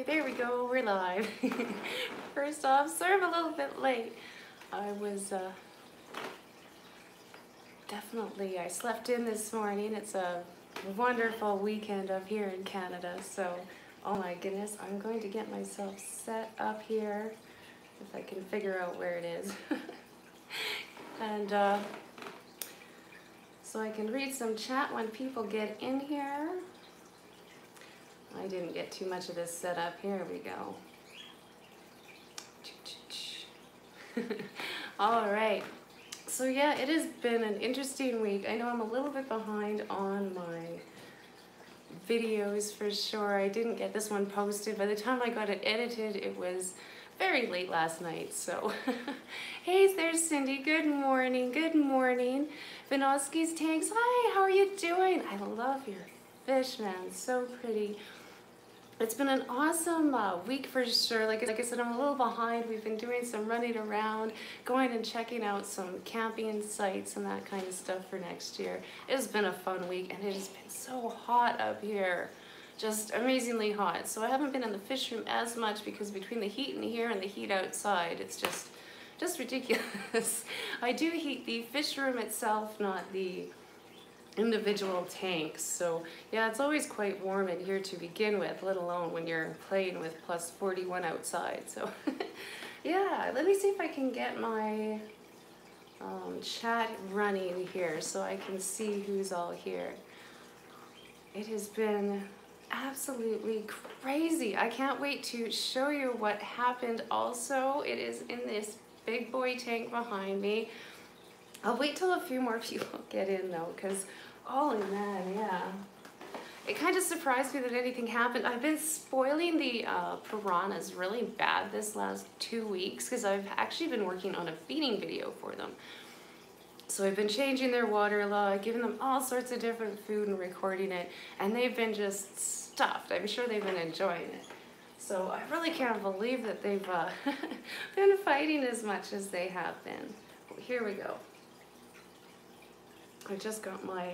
there we go, we're live. First off, sorry I'm a little bit late. I was I slept in this morning. It's a wonderful weekend up here in Canada, so oh my goodness, I'm going to get myself set up here if I can figure out where it is. And so I can read some chat when people get in here. I didn't get too much of this set up. Here we go. All right. So yeah, it has been an interesting week. I know I'm a little bit behind on my videos for sure. I didn't get this one posted. By the time I got it edited, it was very late last night. So, hey, there's Cindy. Good morning. Good morning. Vinoski's Tanks. Hi, how are you doing? I love your fish, man. So pretty. It's been an awesome week for sure. Like I said, I'm a little behind. We've been doing some running around, going and checking out some camping sites and that kind of stuff for next year. It has been a fun week, and it has been so hot up here. Just amazingly hot. So I haven't been in the fish room as much because between the heat in here and the heat outside, it's just ridiculous. I do heat the fish room itself, not the individual tanks. So yeah, it's always quite warm in here to begin with, let alone when you're playing with plus 41 outside. So yeah, let me see if I can get my chat running here so I can see who's all here. It has been absolutely crazy. I can't wait to show you what happened also. It is in this big boy tank behind me. I'll wait till a few more people get in though, because holy man, yeah. It kind of surprised me that anything happened. I've been spoiling the piranhas really bad this last 2 weeks because I've actually been working on a feeding video for them. So I've been changing their water a lot, giving them all sorts of different food and recording it, and they've been just stuffed. I'm sure they've been enjoying it. So I really can't believe that they've been fighting as much as they have been. Here we go. I just got my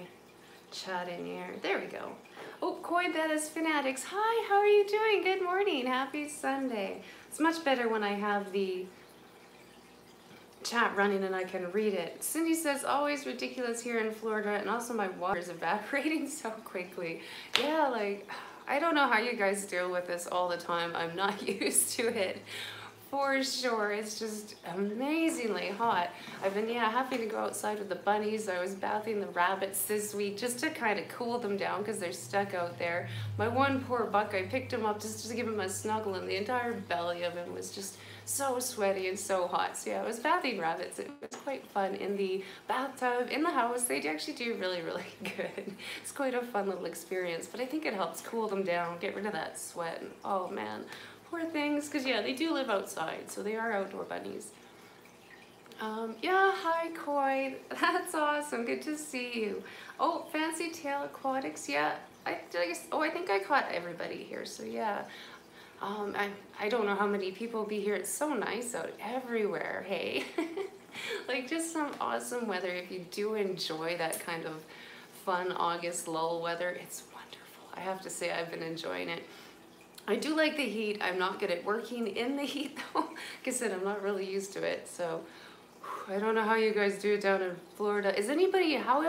chat in here. There we go. Oh, Koi Bettis Fanatics. Hi, how are you doing? Good morning. Happy Sunday. It's much better when I have the chat running and I can read it. Cindy says, always ridiculous here in Florida, and also my water is evaporating so quickly. Yeah, like, I don't know how you guys deal with this all the time. I'm not used to it. For sure, it's just amazingly hot. I've been, happy to go outside with the bunnies. I was bathing the rabbits this week just to kind of cool them down because they're stuck out there. My one poor buck, I picked him up just to give him a snuggle, and the entire belly of him was just so sweaty and so hot. So yeah, I was bathing rabbits. It was quite fun in the bathtub, in the house. They actually do really, really good. It's quite a fun little experience, but I think it helps cool them down, get rid of that sweat, and oh man. Poor things, because yeah, they do live outside, so they are outdoor bunnies. Yeah, hi Koi, that's awesome, good to see you. Oh, Fancy Tail Aquatics, yeah, I think I caught everybody here, so yeah. I don't know how many people will be here. It's so nice out everywhere, hey. Like just some awesome weather. If you do enjoy that kind of fun August lull weather, it's wonderful. I have to say I've been enjoying it. I do like the heat. I'm not good at working in the heat though. Like I said, I'm not really used to it. So I don't know how you guys do it down in Florida. Is anybody, how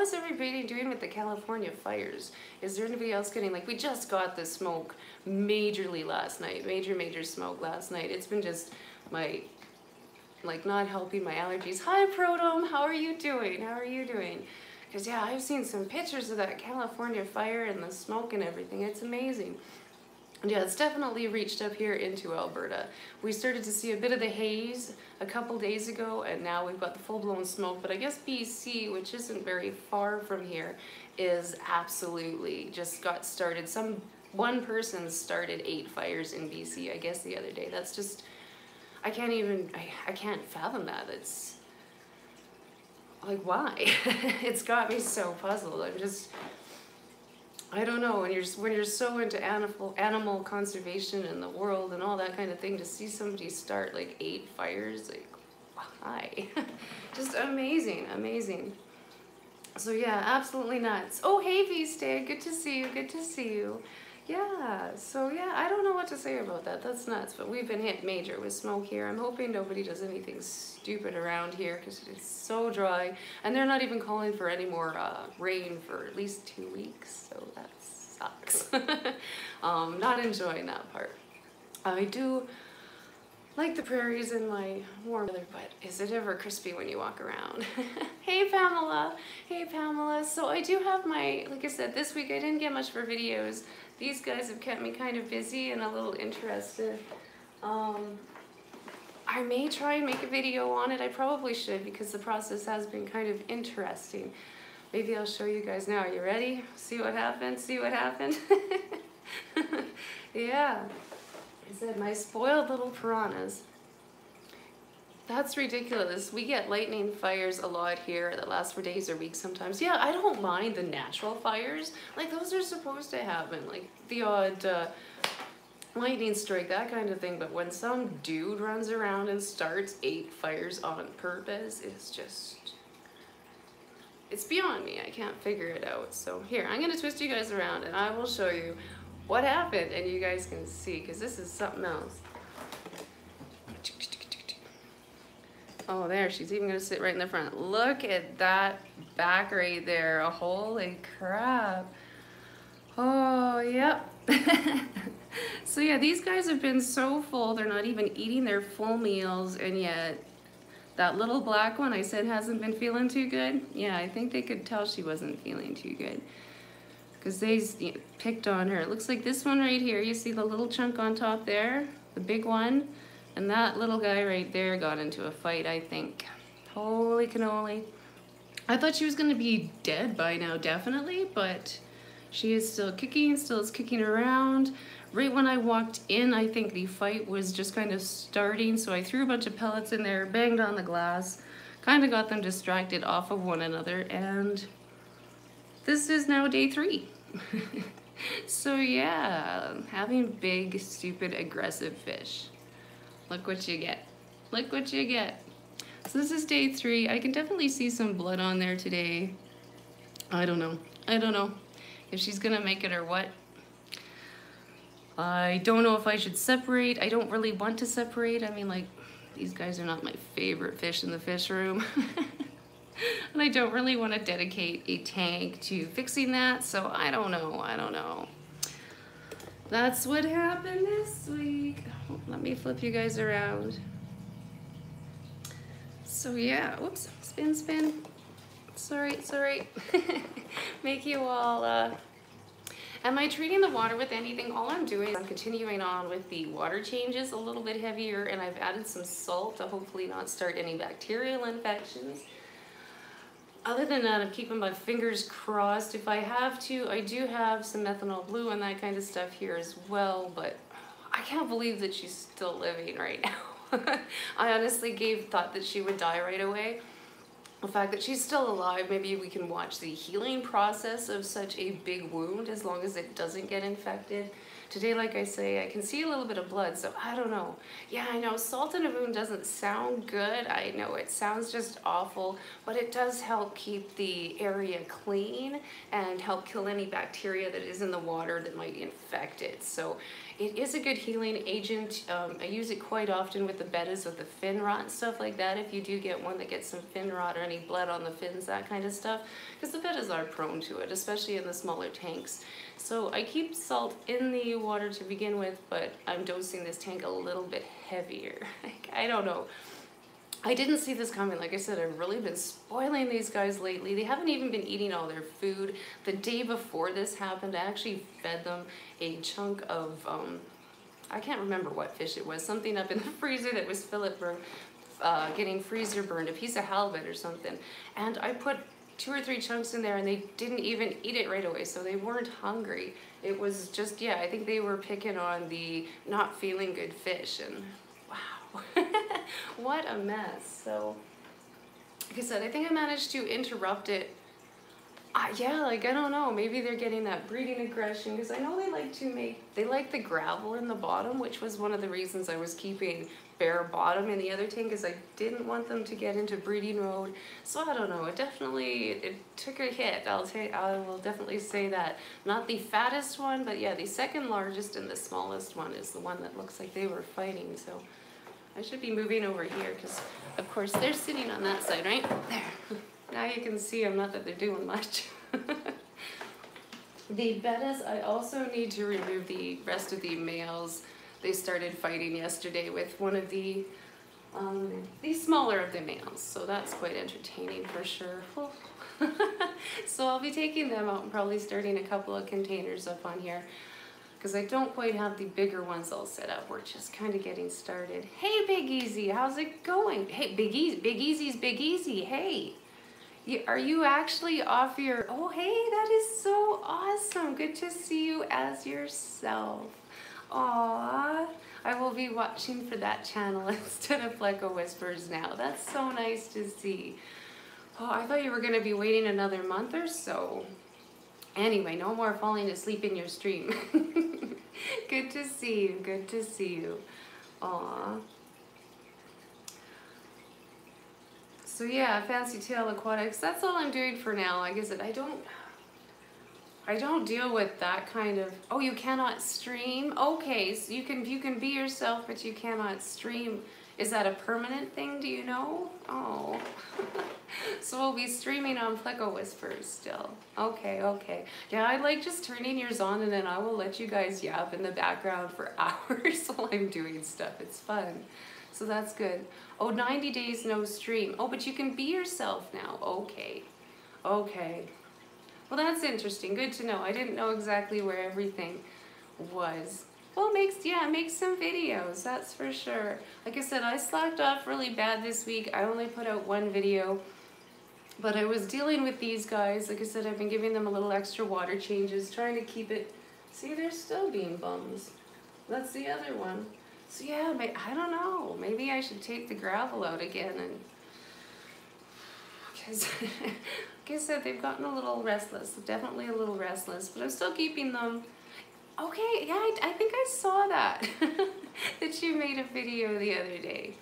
is everybody doing with the California fires? Is there anybody else getting, like we just got the smoke majorly last night, major smoke last night. It's been just not helping my allergies. Hi Protom, how are you doing? How are you doing? Because yeah, I've seen some pictures of that California fire and the smoke and everything. It's amazing. Yeah, it's definitely reached up here into Alberta. We started to see a bit of the haze a couple days ago, and now we've got the full-blown smoke. But I guess BC, which isn't very far from here, is absolutely just got started. One person started 8 fires in BC, I guess, the other day. That's just, I can't fathom that. It's like, why? It's got me so puzzled. I don't know, when you're so into animal conservation in the world and all that kind of thing, to see somebody start like 8 fires, like, why? Just amazing, amazing. So yeah, absolutely nuts. Oh, hey V-Stay, good to see you, good to see you. Yeah, so yeah, I don't know what to say about that. That's nuts, but we've been hit major with smoke here. I'm hoping nobody does anything stupid around here because it's so dry. And they're not even calling for any more rain for at least 2 weeks, so that sucks. Not enjoying that part. I do like the prairies in my warm weather, but is it ever crispy when you walk around? Hey Pamela, hey Pamela. So I do have my, like I said, this week I didn't get much for videos. These guys have kept me kind of busy and a little interested. I may try and make a video on it. I probably should because the process has been kind of interesting. Maybe I'll show you guys now. Are you ready? See what happened? See what happened? Yeah. I said my spoiled little piranhas. That's ridiculous. We get lightning fires a lot here that last for days or weeks sometimes. Yeah, I don't mind the natural fires. Like those are supposed to happen. Like the odd lightning strike, that kind of thing. But when some dude runs around and starts 8 fires on purpose, it's just, it's beyond me. I can't figure it out. So here, I'm gonna twist you guys around and I will show you what happened and you guys can see, because this is something else. Oh, there, she's even gonna sit right in the front. Look at that back right there. Oh, holy crap. Oh, yep. So yeah, these guys have been so full, they're not even eating their full meals, and yet that little black one I said hasn't been feeling too good. Yeah, I think they could tell she wasn't feeling too good, because they picked on her. It looks like this one right here, you see the little chunk on top there, the big one? And that little guy right there got into a fight, I think. Holy cannoli. I thought she was gonna be dead by now, definitely, but she is still kicking, still is kicking around. Right when I walked in, I think the fight was just kind of starting, so I threw a bunch of pellets in there, banged on the glass, kind of got them distracted off of one another, and this is now day 3. So yeah, having big, stupid, aggressive fish. Look what you get. Look what you get. So this is day 3. I can definitely see some blood on there today. I don't know. I don't know if she's gonna make it or what. I don't know if I should separate. I don't really want to separate. I mean, like, these guys are not my favorite fish in the fish room. And I don't really want to dedicate a tank to fixing that, so I don't know. I don't know. That's what happened this week. Let me flip you guys around. So yeah, whoops, spin, spin. Sorry, it's all right. Make you all, am I treating the water with anything? All I'm doing is I'm continuing on with the water changes a little bit heavier, and I've added some salt to hopefully not start any bacterial infections. Other than that, I'm keeping my fingers crossed. If I have to, I do have some methanol blue and that kind of stuff here as well, but I can't believe that she's still living right now. I honestly thought that she would die right away. The fact that she's still alive, maybe we can watch the healing process of such a big wound as long as it doesn't get infected. Today, like I say, I can see a little bit of blood, so I don't know. Yeah, I know salt in a wound doesn't sound good. I know it sounds just awful, but it does help keep the area clean and help kill any bacteria that is in the water that might infect it. So it is a good healing agent. I use it quite often with the bettas with the fin rot and stuff like that. If you do get one that gets some fin rot or any blood on the fins, that kind of stuff, because the bettas are prone to it, especially in the smaller tanks. So I keep salt in the water to begin with, but I'm dosing this tank a little bit heavier. I don't know. I didn't see this coming. Like I said, I've really been spoiling these guys lately. They haven't even been eating all their food. The day before this happened, I actually fed them a chunk of, I can't remember what fish it was, something up in the freezer that was getting freezer burned, a piece of halibut or something. And I put 2 or 3 chunks in there and they didn't even eat it right away, so they weren't hungry. It was just, yeah, I think they were picking on the not feeling good fish, and wow, what a mess. So, like I said, I think I managed to interrupt it Yeah, like I don't know, maybe they're getting that breeding aggression because I know they like the gravel in the bottom, which was one of the reasons I was keeping bare bottom in the other tank because I didn't want them to get into breeding mode. So I don't know, it took a hit. I will definitely say that. Not the fattest one, but yeah, the second largest and the smallest one is the one that looks like they were fighting. So I should be moving over here because of course they're sitting on that side, right? There. Now you can see them, not that they're doing much. The bettas, I also need to remove the rest of the males. They started fighting yesterday with one of the smaller of the males, so that's quite entertaining for sure. So I'll be taking them out and probably starting a couple of containers up on here because I don't quite have the bigger ones all set up. We're just kind of getting started. Hey, Big Easy, how's it going? Hey, Big Easy's Big Easy, hey. Are you actually off your... Oh, hey, that is so awesome. Good to see you as yourself. Aww. I will be watching for that channel instead of Pleco Whispers now. That's so nice to see. Oh, I thought you were going to be waiting another month or so. Anyway, no more falling asleep in your stream. Good to see you. Good to see you. Aww. So yeah, Fancy Tail Aquatics, that's all I'm doing for now. Like I said, I don't deal with that kind of, oh, you cannot stream? Okay, so you can be yourself, but you cannot stream. Is that a permanent thing, do you know? Oh. So we'll be streaming on Pleco Whispers still. Okay, okay. Yeah, I like just turning yours on and then I will let you guys yap in the background for hours while I'm doing stuff. It's fun. So that's good. Oh, 90 days no stream. Oh, but you can be yourself now. Okay. Okay. Well, that's interesting. Good to know. I didn't know exactly where everything was. Well, it makes some videos, that's for sure. Like I said, I slacked off really bad this week. I only put out one video, but I was dealing with these guys. Like I said, I've been giving them a little extra water changes, trying to keep it. See, they're still being bums. That's the other one. So yeah, I don't know. Maybe I should take the gravel out again and, because like I said, they've gotten a little restless. Definitely a little restless, but I'm still keeping them. Okay, yeah, I think I saw that, that you made a video the other day.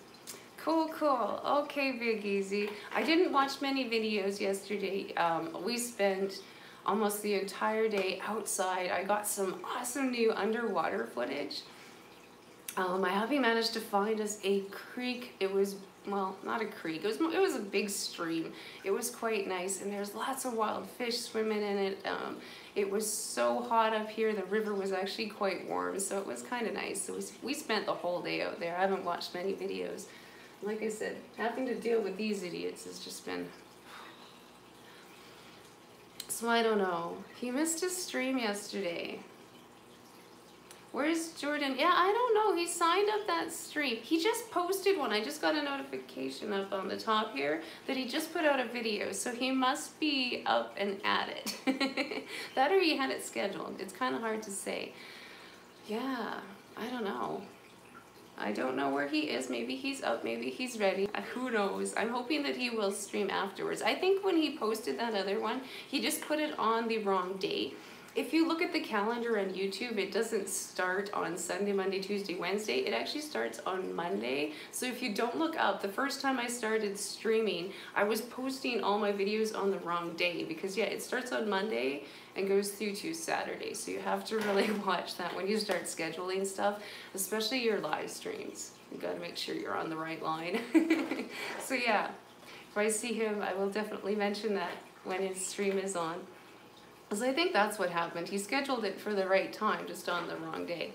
Cool, cool. Okay, Big Easy. I didn't watch many videos yesterday. We spent almost the entire day outside. I got some awesome new underwater footage. My hubby managed to find us a creek. It was, well, not a creek. It was a big stream. It was quite nice, and there's lots of wild fish swimming in it. It was so hot up here. The river was actually quite warm, so it was kind of nice. So we spent the whole day out there. I haven't watched many videos. Like I said, having to deal with these idiots has just been... So I don't know. He missed his stream yesterday. Where's Jordan? Yeah, I don't know. He signed up that stream. He just posted one. I just got a notification up on the top here that he just put out a video. So he must be up and at it. That or he had it scheduled. It's kind of hard to say. Yeah, I don't know. I don't know where he is. Maybe he's up. Maybe he's ready. Who knows? I'm hoping that he will stream afterwards. I think when he posted that other one, he just put it on the wrong date. If you look at the calendar on YouTube, it doesn't start on Sunday, Monday, Tuesday, Wednesday. It actually starts on Monday. So if you don't look up, the first time I started streaming, I was posting all my videos on the wrong day because, yeah, it starts on Monday and goes through to Saturday. So you have to really watch that when you start scheduling stuff, especially your live streams. You gotta make sure you're on the right line. So yeah, if I see him, I will definitely mention that when his stream is on. So I think that's what happened. He scheduled it for the right time, just on the wrong day.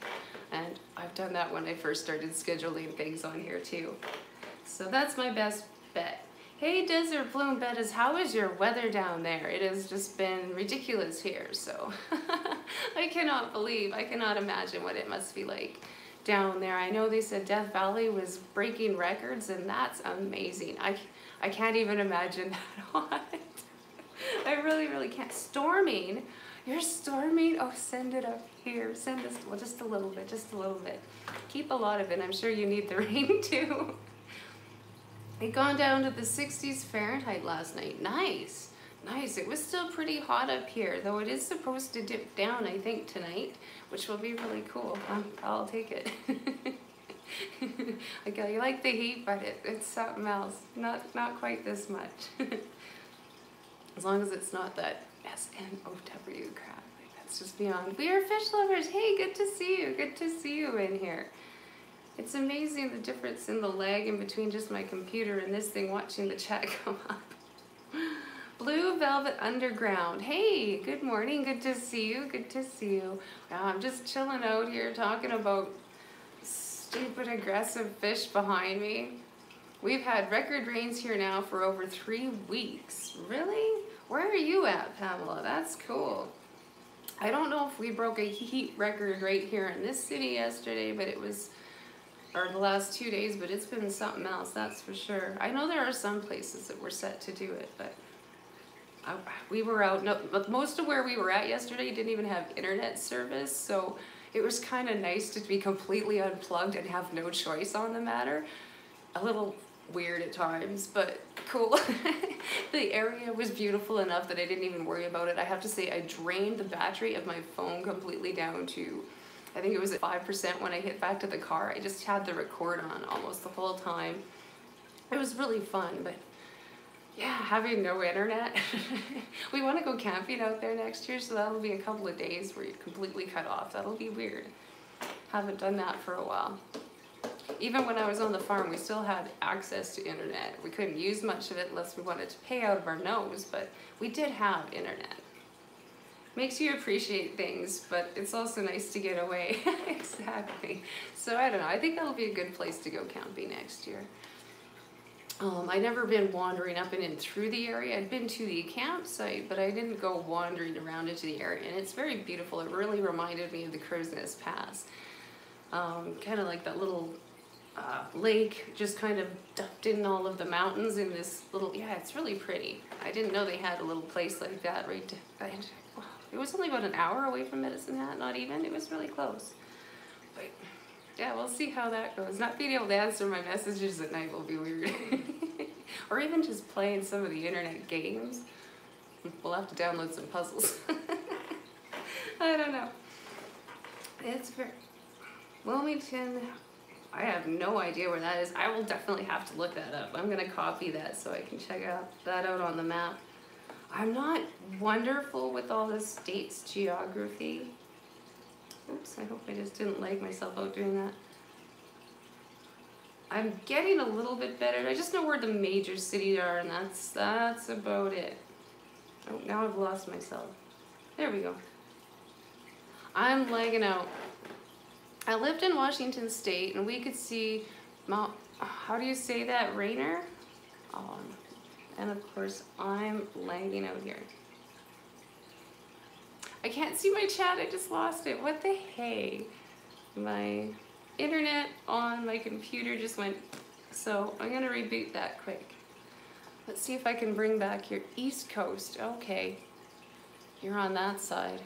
And I've done that when I first started scheduling things on here too. So that's my best bet. Hey Desert Bloom Bettas, how is your weather down there? It has just been ridiculous here, so I cannot imagine what it must be like down there. I know they said Death Valley was breaking records, and that's amazing. I can't even imagine that hot. I really can't. Storming? You're storming? Oh, send it up here. Send this, well, just a little bit, just a little bit. Keep a lot of it. I'm sure you need the rain too. It gone down to the 60s Fahrenheit last night. Nice. Nice. It was still pretty hot up here, though it is supposed to dip down, I think, tonight, which will be really cool. I'll take it. I like the heat, but it's something else. Not quite this much. As long as it's not that SNOW crap. Like, that's just beyond. We are fish lovers. Hey, good to see you. Good to see you in here. It's amazing the difference in the lag in between just my computer and this thing watching the chat come up. Blue Velvet Underground. Hey, good morning. Good to see you. Good to see you. Wow, I'm just chilling out here talking about stupid aggressive fish behind me. We've had record rains here now for over 3 weeks. Really? Where are you at, Pamela? That's cool. I don't know if we broke a heat record right here in this city yesterday, but it was, or the last 2 days, but it's been something else, that's for sure. I know there are some places that were set to do it, but we were out, no, but most of where we were at yesterday didn't even have internet service, so it was kind of nice to be completely unplugged and have no choice on the matter. A little weird at times, but cool. The area was beautiful enough that I didn't even worry about it. I have to say, I drained the battery of my phone completely down to, I think it was at 5% when I hit back to the car. I just had the record on almost the whole time. It was really fun, but yeah, having no internet. We want to go camping out there next year, so that'll be a couple of days where you're completely cut off. That'll be weird. Haven't done that for a while. Even when I was on the farm, we still had access to internet. We couldn't use much of it unless we wanted to pay out of our nose, but we did have internet. Makes you appreciate things, but it's also nice to get away. Exactly. So I don't know, I think that'll be a good place to go camping next year. I'd never been wandering up and in through the area. I'd been to the campsite, but I didn't go wandering around into the area, and it's very beautiful. It really reminded me of the Crow's Nest Pass. Kind of like that little lake just kind of ducked in all of the mountains in this little, yeah, it's really pretty. I didn't know they had a little place like that right it was only about an hour away from Medicine Hat, not even. It was really close. But yeah, we'll see how that goes. Not being able to answer my messages at night will be weird. Or even just playing some of the internet games. We'll have to download some puzzles. I don't know. It's very... Wilmington, I have no idea where that is. I will definitely have to look that up. I'm gonna copy that so I can check that out on the map. I'm not wonderful with all the state's geography. Oops, I hope I just didn't lag myself out doing that. I'm getting a little bit better. I just know where the major cities are, and that's about it. Oh, now I've lost myself. There we go. I'm lagging out. I lived in Washington State, and we could see Mount, how do you say that, Rainier? And of course, I'm lagging out here. I can't see my chat, I just lost it. What the hey? My internet on my computer just went, so I'm gonna reboot that quick. Let's see if I can bring back your East Coast. Okay, you're on that side.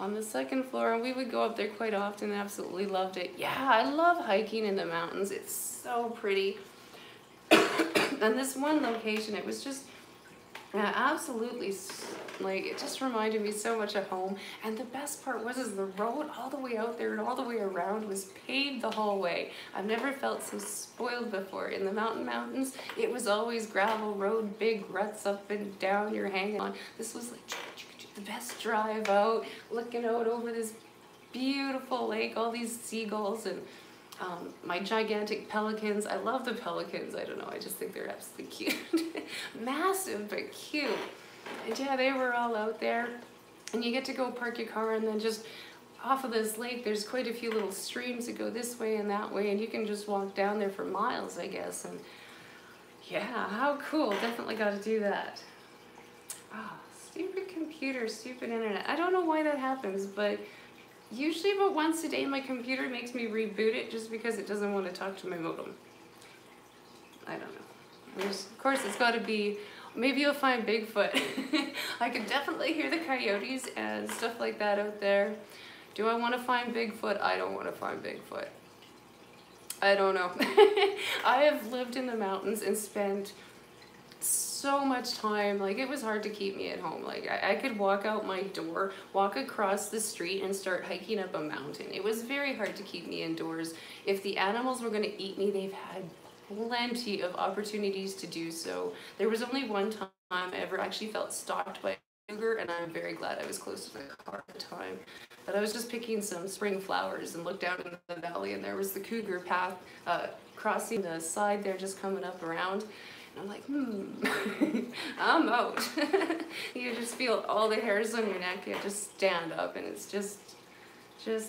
On the second floor, and we would go up there quite often and absolutely loved it. Yeah, I love hiking in the mountains. It's so pretty. And this one location, it was just absolutely, like, it just reminded me so much of home. And the best part was is the road all the way out there and all the way around was paved the whole way. I've never felt so spoiled before. In the mountains, it was always gravel road, big ruts up and down you're hanging on. This was like the best drive out, looking out over this beautiful lake, all these seagulls, and my gigantic pelicans. I love the pelicans. I don't know, I just think they're absolutely cute. Massive, but cute. And yeah, they were all out there. And you get to go park your car, and then just off of this lake, there's quite a few little streams that go this way and that way, and you can just walk down there for miles, I guess. And yeah, how cool. Definitely got to do that. Oh, stupid computer, stupid internet. I don't know why that happens, but usually about once a day my computer makes me reboot it just because it doesn't want to talk to my modem. I don't know. Of course, it's got to be, maybe you'll find Bigfoot. I can definitely hear the coyotes and stuff like that out there. Do I want to find Bigfoot? I don't want to find Bigfoot. I don't know. I have lived in the mountains and spent so much time. Like, it was hard to keep me at home. Like, I could walk out my door, walk across the street, and start hiking up a mountain. It was very hard to keep me indoors. If the animals were going to eat me, they've had plenty of opportunities to do so. There was only one time I ever actually felt stalked by a cougar, and I'm very glad I was close to the car at the time. But I was just picking some spring flowers and looked down in the valley, and there was the cougar path crossing the side there, just coming up around. I'm like, I'm out. You just feel all the hairs on your neck. You just stand up, and it's just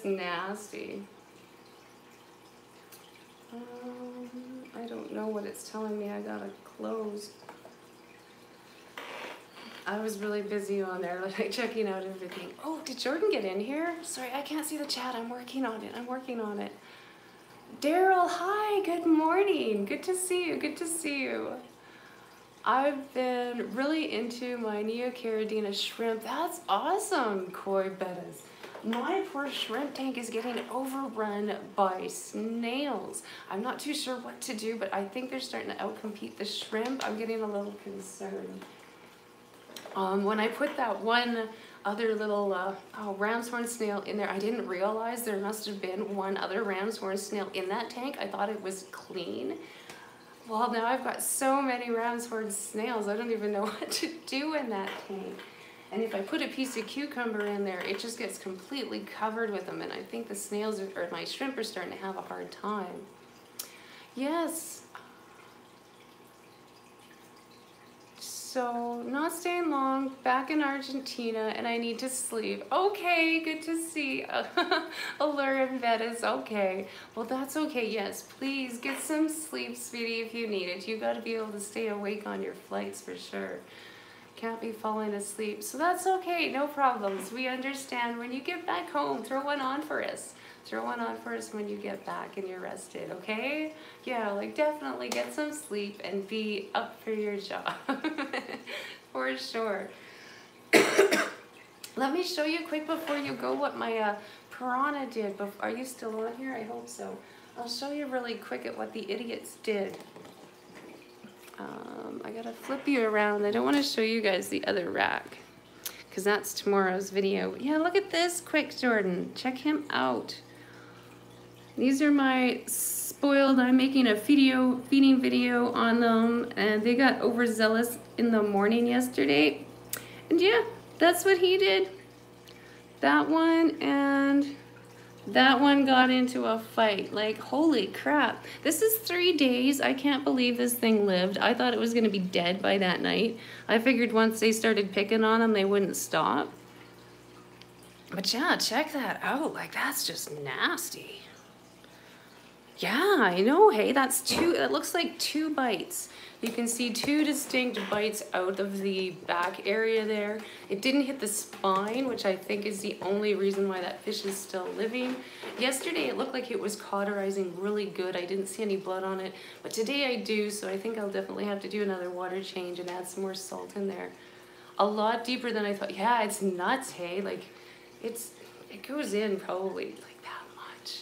nasty. I don't know what it's telling me. I gotta close. I was really busy on there, like checking out everything. Oh, did Jordan get in here? Sorry, I can't see the chat. I'm working on it. Daryl, hi, good morning. Good to see you. I've been really into my Neocaridina shrimp. That's awesome, Koi Bettas. My poor shrimp tank is getting overrun by snails. I'm not too sure what to do, but I think they're starting to outcompete the shrimp. I'm getting a little concerned. When I put that one other little ram's horn snail in there, I didn't realize there must have been one other ram's horn snail in that tank. I thought it was clean. Well, now I've got so many ram's horn snails, I don't even know what to do in that tank. And if I put a piece of cucumber in there, it just gets completely covered with them, and I think the snails, or my shrimp, are starting to have a hard time. Yes. So, not staying long, back in Argentina, and I need to sleep. Okay, good to see. Allure in bed is okay. Well, that's okay, yes. Please, get some sleep, sweetie, if you need it. You gotta be able to stay awake on your flights for sure. Can't be falling asleep. So that's okay, no problems. We understand. When you get back home, throw one on for us. Throw one on for us when you get back and you're rested, okay? Yeah, like definitely get some sleep and be up for your job. For sure. Let me show you quick before you go what my piranha did. Are you still on here? I hope so. I'll show you really quick at what the idiots did. I gotta flip you around. I don't want to show you guys the other rack because that's tomorrow's video. Yeah, look at this quick, Jordan. Check him out. These are my spoiled. I'm making a feeding video on them, and they got overzealous in the morning yesterday. And yeah, that's what he did. That one and that one got into a fight. Like, holy crap. This is 3 days. I can't believe this thing lived. I thought it was going to be dead by that night. I figured once they started picking on them, they wouldn't stop. But yeah, check that out. Like, that's just nasty. Yeah, I know, hey, that's two, it looks like 2 bites. You can see 2 distinct bites out of the back area there. It didn't hit the spine, which I think is the only reason why that fish is still living. Yesterday, it looked like it was cauterizing really good. I didn't see any blood on it, but today I do, so I think I'll definitely have to do another water change and add some more salt in there. A lot deeper than I thought. Yeah, it's nuts, hey, like, it goes in probably like that much.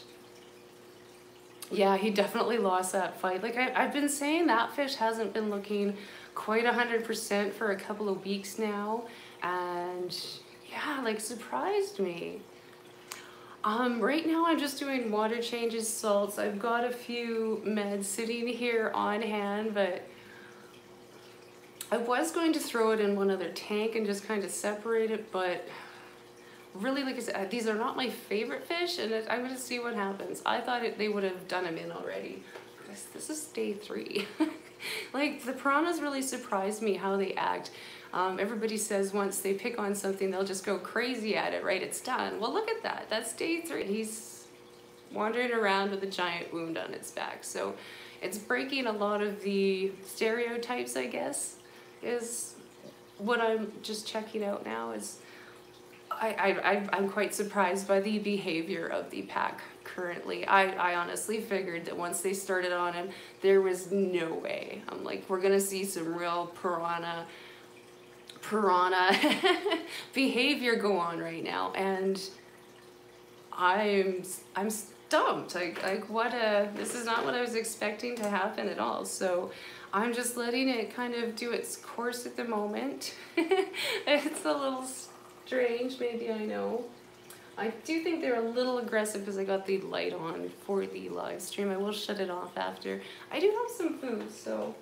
Yeah, he definitely lost that fight. Like, I've been saying that fish hasn't been looking quite 100% for a couple of weeks now, and yeah, like, surprised me. Right now I'm just doing water changes, salts. I've got a few meds sitting here on hand, but I was going to throw it in one other tank and just kind of separate it, but really, like I said, these are not my favorite fish, and I'm going to see what happens. I thought they would have done them in already. This is day 3. Like, the piranhas really surprised me how they act. Everybody says once they pick on something, they'll just go crazy at it, right? It's done. Well, look at that. That's day 3. He's wandering around with a giant wound on its back. So it's breaking a lot of the stereotypes, I guess, is what I'm just checking out now. Is I'm quite surprised by the behavior of the pack currently. I honestly figured that once they started on him, there was no way. I'm like, we're gonna see some real piranha behavior go on right now, and I'm stumped. Like what this is not what I was expecting to happen at all. So I'm just letting it kind of do its course at the moment. It's a little strange, maybe, I know. I do think they're a little aggressive because I got the light on for the live stream. I will shut it off after. I do have some food, so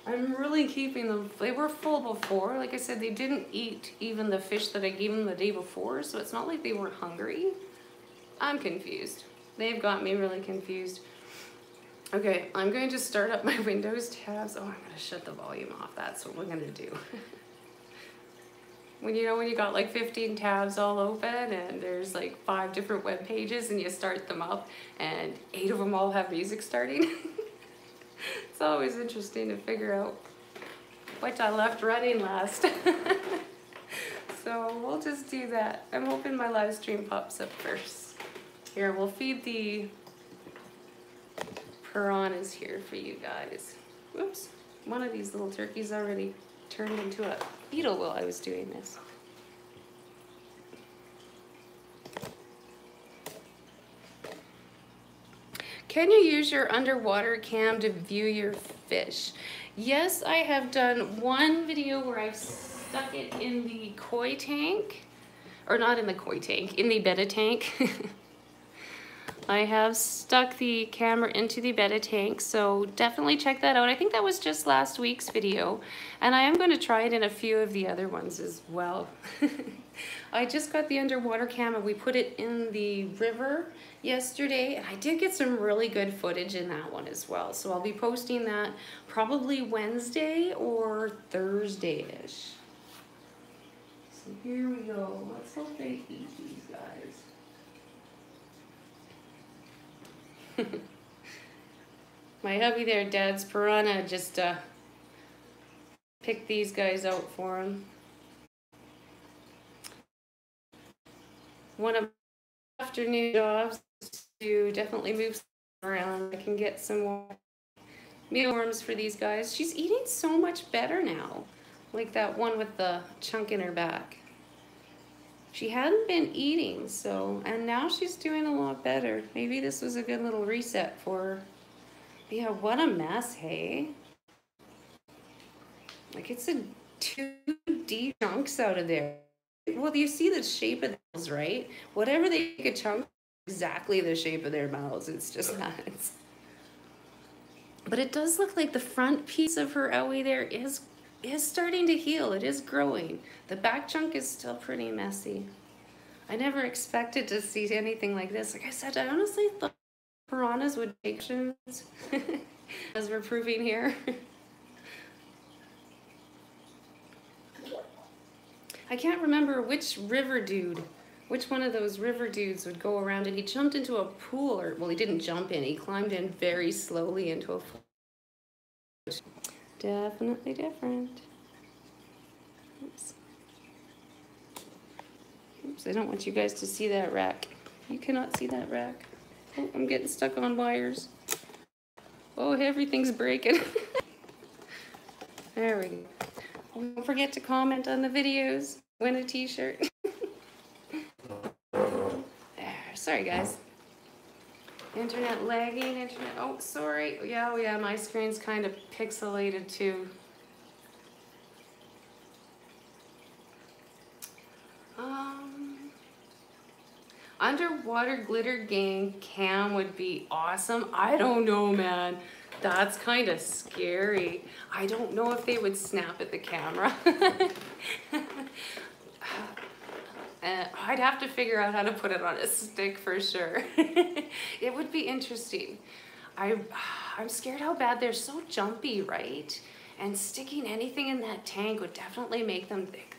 I'm really keeping them. They were full before. Like I said, they didn't eat even the fish that I gave them the day before, so it's not like they were hungry. I'm confused. They've got me really confused. Okay, I'm going to start up my Windows tabs. Oh, I'm going to shut the volume off. That's what we're going to do. When you got like 15 tabs all open and there's like 5 different web pages and you start them up and 8 of them all have music starting. It's always interesting to figure out what I left running last. So we'll just do that. I'm hoping my live stream pops up first. Here, we'll feed the piranhas here for you guys. Whoops, one of these little turkeys already turned into a beetle while I was doing this. Can you use your underwater cam to view your fish? Yes, I have done one video where I've stuck it in the koi tank, or not in the koi tank, in the betta tank. I have stuck the camera into the betta tank, so definitely check that out. I think that was just last week's video, and I am going to try it in a few of the other ones as well. I just got the underwater camera. We put it in the river yesterday, and I did get some really good footage in that one as well. So I'll be posting that probably Wednesday or Thursday-ish. So here we go. Let's hope they eat these guys. My hubby there, Dad's piranha, just picked these guys out for him. One of my afternoon jobs is to definitely move around. I can get some more mealworms for these guys. She's eating so much better now, like that one with the chunk in her back. She hadn't been eating, so, and now she's doing a lot better. Maybe this was a good little reset for her. But yeah, what a mess, hey? Like, it's a 2 deep chunks out of there. Well, you see the shape of those, right? Whatever they make a chunk, exactly the shape of their mouths. It's just nuts. But it does look like the front piece of her owie there is starting to heal. It is growing. The back chunk is still pretty messy. I never expected to see anything like this. Like I said, I honestly thought piranhas would take actions, as we're proving here. I can't remember which one of those river dudes would go around, and he jumped into a pool, or, well, he didn't jump in, he climbed in very slowly into a pool. Definitely different. Oops. Oops, I don't want you guys to see that rack. You cannot see that rack. Oh, I'm getting stuck on wires. Oh, everything's breaking. There we go. Don't forget to comment on the videos. Win a t-shirt. There. Sorry, guys. Internet lagging, internet. Oh, sorry. Yeah, my screen's kind of pixelated too. Underwater glitter gang cam would be awesome. I don't know, man. That's kind of scary. I don't know if they would snap at the camera. I'd have to figure out how to put it on a stick for sure. It would be interesting. I'm scared how bad they're so jumpy, right? And sticking anything in that tank would definitely make them think.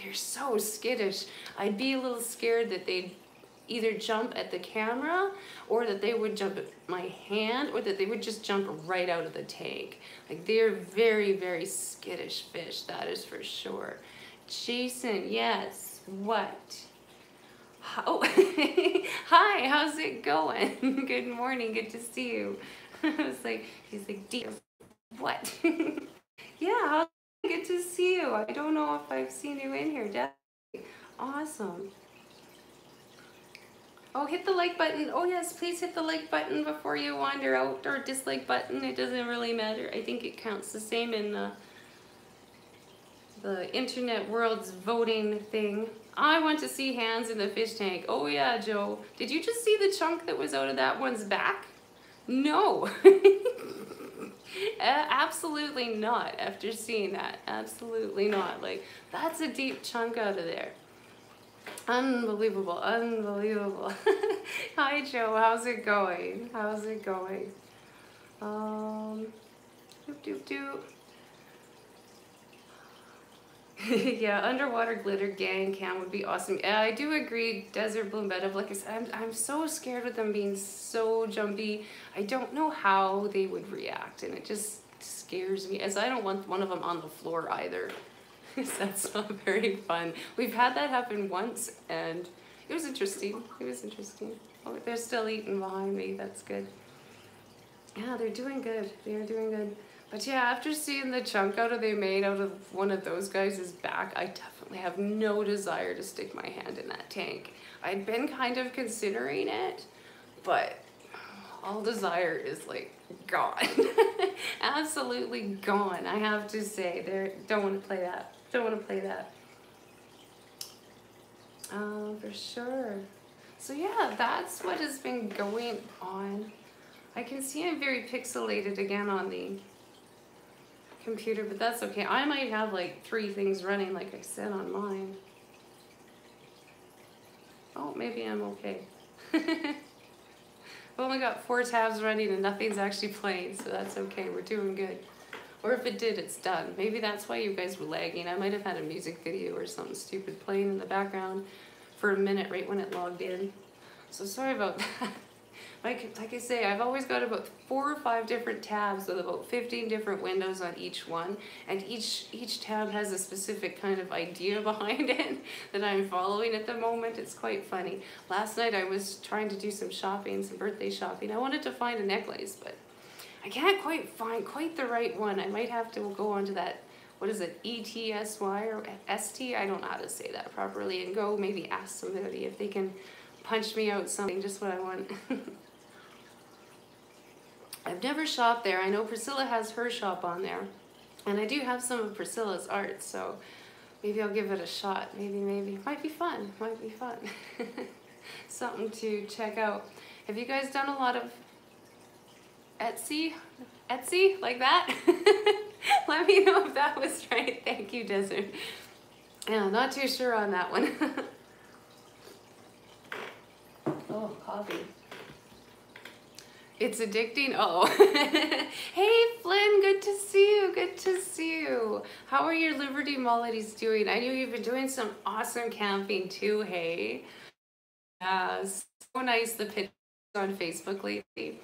They're so skittish. I'd be a little scared that they'd either jump at the camera, or that they would jump at my hand, or that they would just jump right out of the tank. Like, they're very, very skittish fish, that is for sure. Jason, yes, what? Oh, hi, how's it going? Good morning, good to see you. I was like, he's like, dear, what? Yeah, good to see you. I don't know if I've seen you in here, definitely. Awesome. Oh, hit the like button. Oh yes, please hit the like button before you wander out, or dislike button. It doesn't really matter. I think it counts the same in the internet world's voting thing. I want to see hands in the fish tank. Oh yeah, Joe. Did you just see the chunk that was out of that one's back? No. Absolutely not. After seeing that, absolutely not. Like, that's a deep chunk out of there. Unbelievable, unbelievable. Hi Joe, how's it going? How's it going? Doop doop doop. Yeah, underwater glitter gang cam would be awesome. Yeah, I do agree. Desert bloom bed of, like I said, I'm so scared with them being so jumpy. I don't know how they would react, and it just scares me, as I don't want one of them on the floor either. That's not very fun. We've had that happen once, and it was interesting. It was interesting. Oh, they're still eating behind me. That's good. Yeah, they're doing good. They're doing good. But yeah, after seeing the chunk out of they made out of one of those guys' back, I definitely have no desire to stick my hand in that tank. I'd been kind of considering it, but all desire is like gone. Absolutely gone, I have to say. Don't want to play that. Don't want to play that. For sure. So yeah, that's what has been going on. I can see I'm very pixelated again on the computer, but that's okay. I might have like 3 things running, like I said, on mine. Oh, maybe I'm okay. I've only got 4 tabs running and nothing's actually playing, so that's okay. We're doing good. Or if it did, it's done. Maybe that's why you guys were lagging. I might have had a music video or something stupid playing in the background for a minute right when it logged in. So sorry about that. Like I say, I've always got about 4 or 5 different tabs with about 15 different windows on each one, and each tab has a specific kind of idea behind it that I'm following at the moment. It's quite funny. Last night I was trying to do some shopping, some birthday shopping. I wanted to find a necklace, but I can't quite find the right one. I might have to go onto that, what is it, ETSY or ST? I don't know how to say that properly, and go maybe ask somebody if they can punch me out something, just what I want. I've never shopped there. I know Priscilla has her shop on there, and I do have some of Priscilla's art, so maybe I'll give it a shot. Maybe. Might be fun. Might be fun. Something to check out. Have you guys done a lot of Etsy? Etsy? Like that? Let me know if that was right. Thank you, Desert. Yeah, not too sure on that one. Oh, coffee. It's addicting. Oh. Hey Flynn, good to see you. Good to see you. How are your Liberty Mollies doing? I know you've been doing some awesome camping too, hey? Yeah, so nice the pictures on Facebook lately.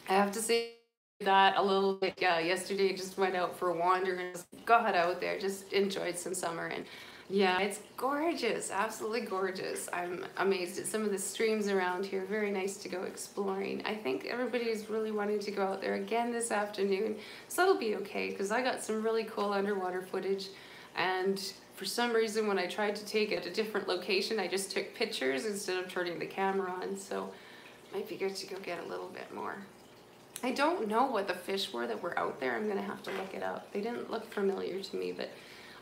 I have to say that a little bit. Yeah, yesterday just went out for a wander and just got out there, just enjoyed some summer, and yeah, it's gorgeous, absolutely gorgeous. I'm amazed at some of the streams around here. Very nice to go exploring. I think everybody is really wanting to go out there again this afternoon, so that'll be okay, because I got some really cool underwater footage, and for some reason when I tried to take it at a different location, I just took pictures instead of turning the camera on, so it might be good to go get a little bit more. I don't know what the fish were that were out there. I'm gonna have to look it up. They didn't look familiar to me, but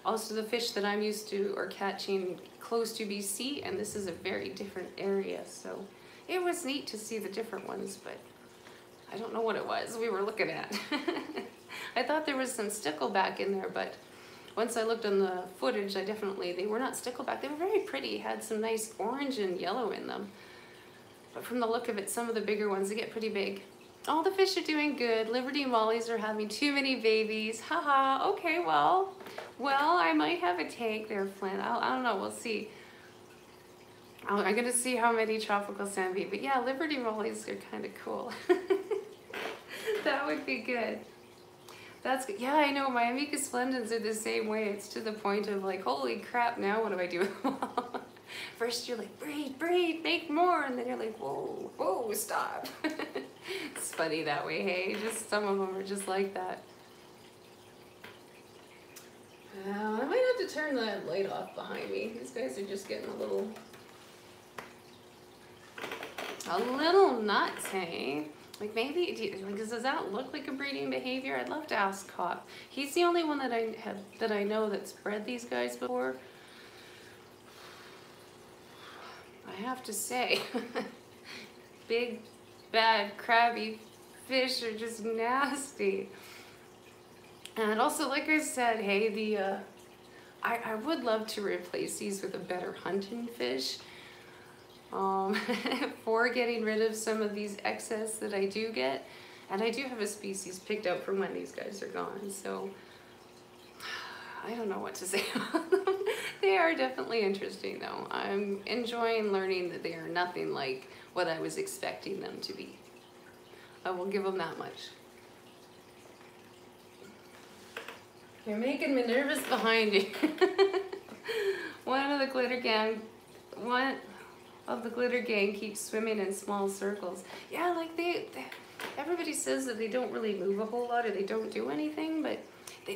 also the fish that I'm used to are catching close to BC, and this is a very different area, so it was neat to see the different ones, but I don't know what it was we were looking at. I thought there was some stickleback in there, but once I looked on the footage, they were not stickleback. They were very pretty, had some nice orange and yellow in them, but from the look of it, some of the bigger ones, they get pretty big. All the fish are doing good. Liberty Mollies are having too many babies. Haha, okay, well, I might have a tank there, Flynn. I don't know, we'll see. I'm gonna see how many tropical sandbait, but yeah, Liberty Mollies are kind of cool. That would be good. That's good. Yeah, I know, my Amicus Splendens are the same way. It's to the point of like, holy crap, now what do I do with them all? First you're like, breed, make more, and then you're like, whoa, stop. It's funny that way, hey? Just some of them are just like that. I might have to turn that light off behind me. These guys are just getting a little A little nuts, hey? Like maybe, like, does that look like a breeding behavior? I'd love to ask Cop. He's the only one that I know that's bred these guys before. I have to say, big, bad, crabby fish are just nasty. And also, like I said, hey, I would love to replace these with a better hunting fish. For getting rid of some of these excess that I do get. And I do have a species picked out for when these guys are gone, so I don't know what to say about them. They are definitely interesting though. I'm enjoying learning that they are nothing like what I was expecting them to be. I will give them that much. You're making me nervous behind you. One of the glitter gang keeps swimming in small circles. Yeah, like everybody says that they don't really move a whole lot or they don't do anything, but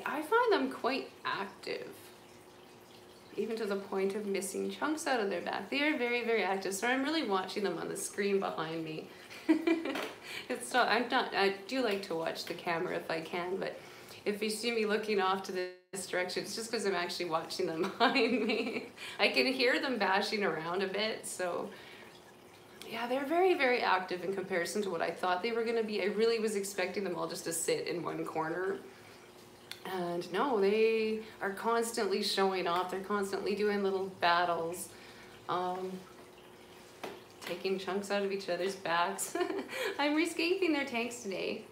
I find them quite active, even to the point of missing chunks out of their back. They are very, very active, so I'm really watching them on the screen behind me. I do like to watch the camera if I can, but if you see me looking off to this direction, it's just because I'm actually watching them behind me. I can hear them bashing around a bit, so yeah, they're very, very active in comparison to what I thought they were going to be. I really was expecting them all just to sit in one corner. And no, they are constantly showing off. They're constantly doing little battles, taking chunks out of each other's backs. I'm rescaping their tanks today,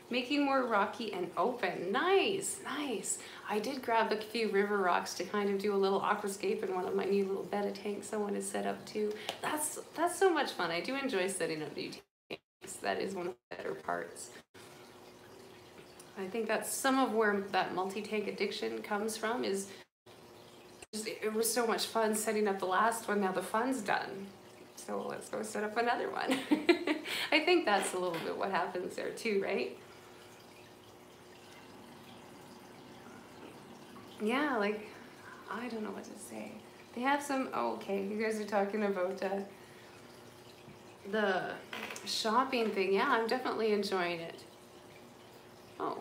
making more rocky and open. Nice, nice. I did grab a few river rocks to kind of do a little aquascape in one of my new little betta tanks I want to set up too. That's so much fun. I do enjoy setting up new tanks. That is one of the better parts. I think that's some of where that multi-tank addiction comes from, is just, it was so much fun setting up the last one. Now the fun's done, so let's go set up another one. I think that's a little bit what happens there too, right? Yeah, like, I don't know what to say. They have some, oh, okay, you guys are talking about the shopping thing. Yeah, I'm definitely enjoying it. Oh,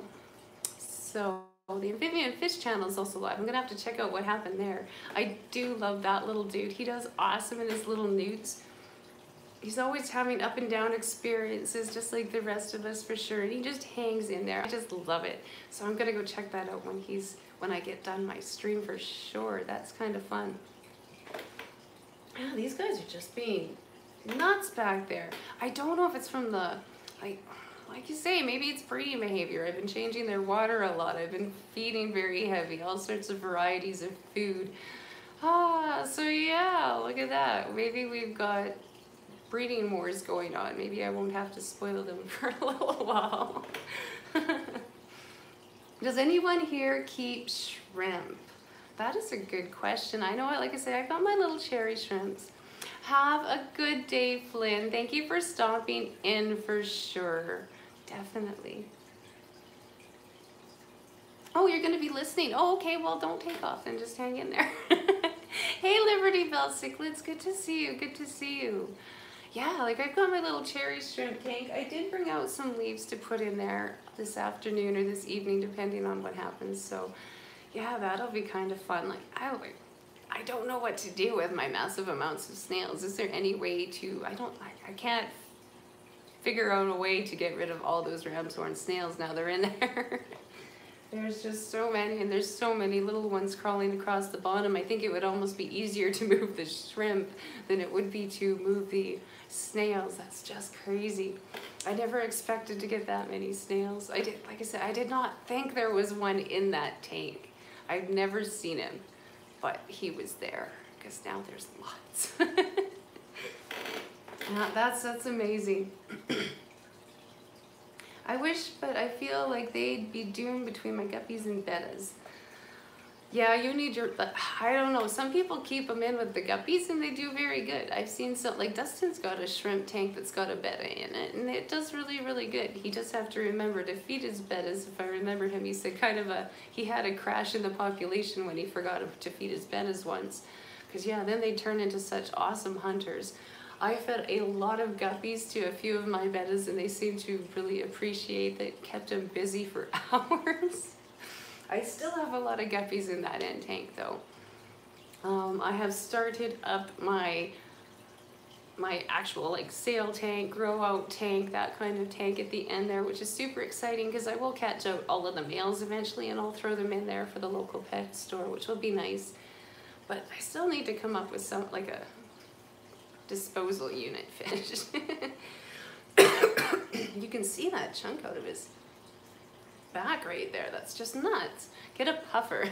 so the Amphibian Fish channel is also live. I'm gonna have to check out what happened there. I do love that little dude. He does awesome in his little newts. He's always having up and down experiences, just like the rest of us for sure. And he just hangs in there. I just love it. So I'm gonna go check that out when I get done my stream for sure. That's kind of fun. Yeah, these guys are just being nuts back there. I don't know if it's from the, like you say, maybe it's breeding behavior. I've been changing their water a lot. I've been feeding very heavy, all sorts of varieties of food. So yeah, look at that. Maybe we've got breeding wars going on. Maybe I won't have to spoil them for a little while. Does anyone here keep shrimp? That is a good question. I know, like I said, I've got my little cherry shrimps. Have a good day, Flynn. Thank you for stopping in for sure. Definitely. Oh, you're gonna be listening. Oh, okay, well, don't take off and just hang in there. Hey, Liberty Bell Cichlids, good to see you, good to see you. Yeah, like I've got my little cherry shrimp tank. I did bring out some leaves to put in there this afternoon or this evening, depending on what happens. So yeah, that'll be kind of fun. Like, I don't know what to do with my massive amounts of snails. Is there any way to, I can't figure out a way to get rid of all those ram's horn snails now they're in there. There's just so many, and there's so many little ones crawling across the bottom. I think it would almost be easier to move the shrimp than it would be to move the snails. That's just crazy. I never expected to get that many snails. Like I said, I did not think there was one in that tank. I've never seen him, but he was there, because now there's lots. Yeah, that's amazing. I wish, but I feel like they'd be doomed between my guppies and bettas. Yeah, you need your, I don't know, some people keep them in with the guppies and they do very good. I've seen some, like Dustin's got a shrimp tank that's got a betta in it, and it does really, really good. He just have to remember to feed his bettas. If I remember him, he said he had a crash in the population when he forgot to feed his bettas once. Because yeah, then they turn into such awesome hunters. I fed a lot of guppies to a few of my bettas, and they seem to really appreciate that. It kept them busy for hours. I still have a lot of guppies in that end tank though. I have started up my actual like sail tank, grow out tank, that kind of tank at the end there, which is super exciting because I will catch out all of the males eventually and I'll throw them in there for the local pet store, which will be nice. But I still need to come up with some, like a disposal unit fish. You can see that chunk out of his back right there. That's just nuts. Get a puffer.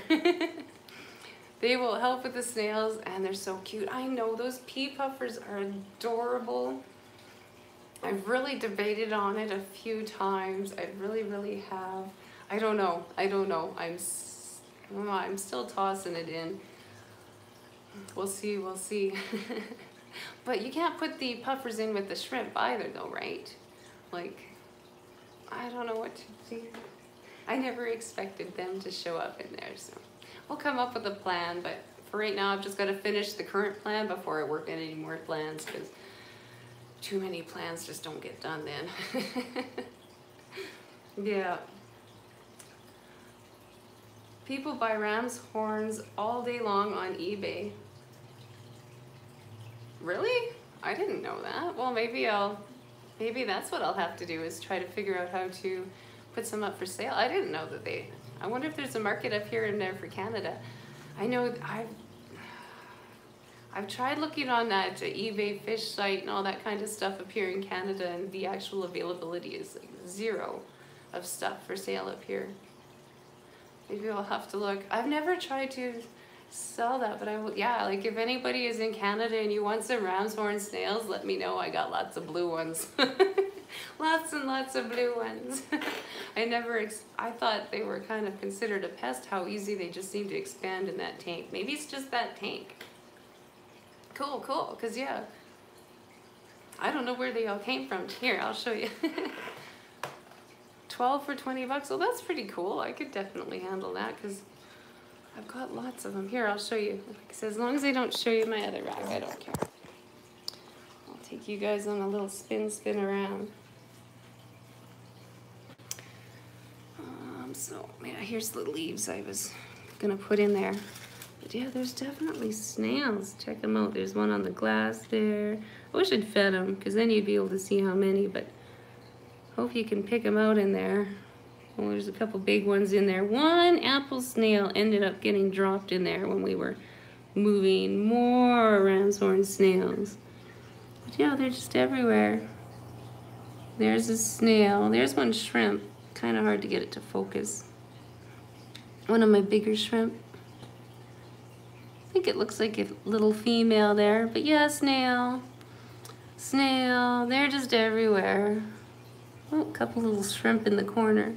They will help with the snails and they're so cute. I know those pea puffers are adorable. I've really debated on it a few times. I really have. I don't know. I'm still tossing it in. We'll see. But you can't put the puffers in with the shrimp either though, right? Like, I don't know what to do. I never expected them to show up in there, so we'll come up with a plan, but for right now I've just got to finish the current plan before I work on any more plans, because too many plans just don't get done then. Yeah. People buy ram's horns all day long on eBay. Really? I didn't know that. Well, maybe that's what I'll have to do, is try to figure out how to put some up for sale. I didn't know that I wonder if there's a market up here and there for Canada. I know I've tried looking on that eBay fish site and all that kind of stuff up here in Canada, and the actual availability is like zero of stuff for sale up here. Maybe I'll have to look. I've never tried to sell that, but I will. Yeah, like if anybody is in Canada and you want some ram's horn snails, let me know. I got lots of blue ones. Lots and lots of blue ones. I thought they were kind of considered a pest, how easy they just seem to expand in that tank. Maybe it's just that tank. Cool, because yeah, I don't know where they all came from. Here, I'll show you. 12 for 20 bucks. Well, that's pretty cool. I could definitely handle that because I've got lots of them. Here, I'll show you. Like I said, as long as I don't show you my other rack, I don't care. I'll take you guys on a little spin around. So, yeah, here's the leaves I was gonna put in there. But yeah, there's definitely snails. Check them out. There's one on the glass there. I wish I'd fed them, because then you'd be able to see how many, but hope you can pick them out in there. Oh, there's a couple big ones in there. One apple snail ended up getting dropped in there when we were moving more ram's horn snails. But yeah, they're just everywhere. There's a snail. There's one shrimp. Kind of hard to get it to focus. One of my bigger shrimp. I think it looks like a little female there, but yeah, snail. They're just everywhere. Oh, a couple little shrimp in the corner.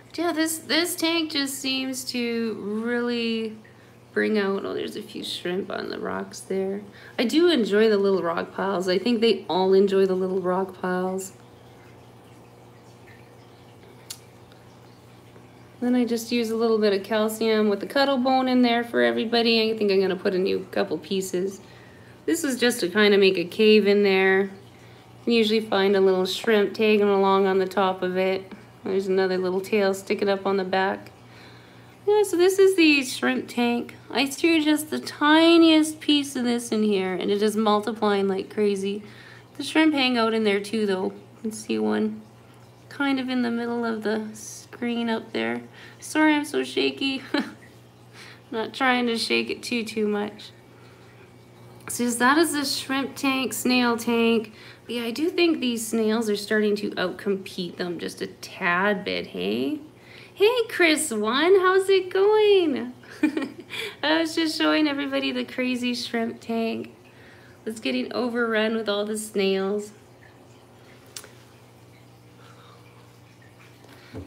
But yeah, this tank just seems to really bring out, oh, there's a few shrimp on the rocks there. I do enjoy the little rock piles. I think they all enjoy the little rock piles. Then I just use a little bit of calcium with the cuttle bone in there for everybody. I think I'm gonna put a new couple pieces. This is just to kind of make a cave in there. You can usually find a little shrimp tagging along on the top of it. There's another little tail sticking up on the back. Yeah, so this is the shrimp tank. I threw just the tiniest piece of this in here and it is multiplying like crazy. The shrimp hang out in there too though. You can see one kind of in the middle of the screen up there. Sorry I'm so shaky. Not trying to shake it too much. So that is the shrimp tank, snail tank. But yeah, I do think these snails are starting to outcompete them just a tad bit, hey? Hey Chris One, how's it going? I was just showing everybody the crazy shrimp tank that's getting overrun with all the snails.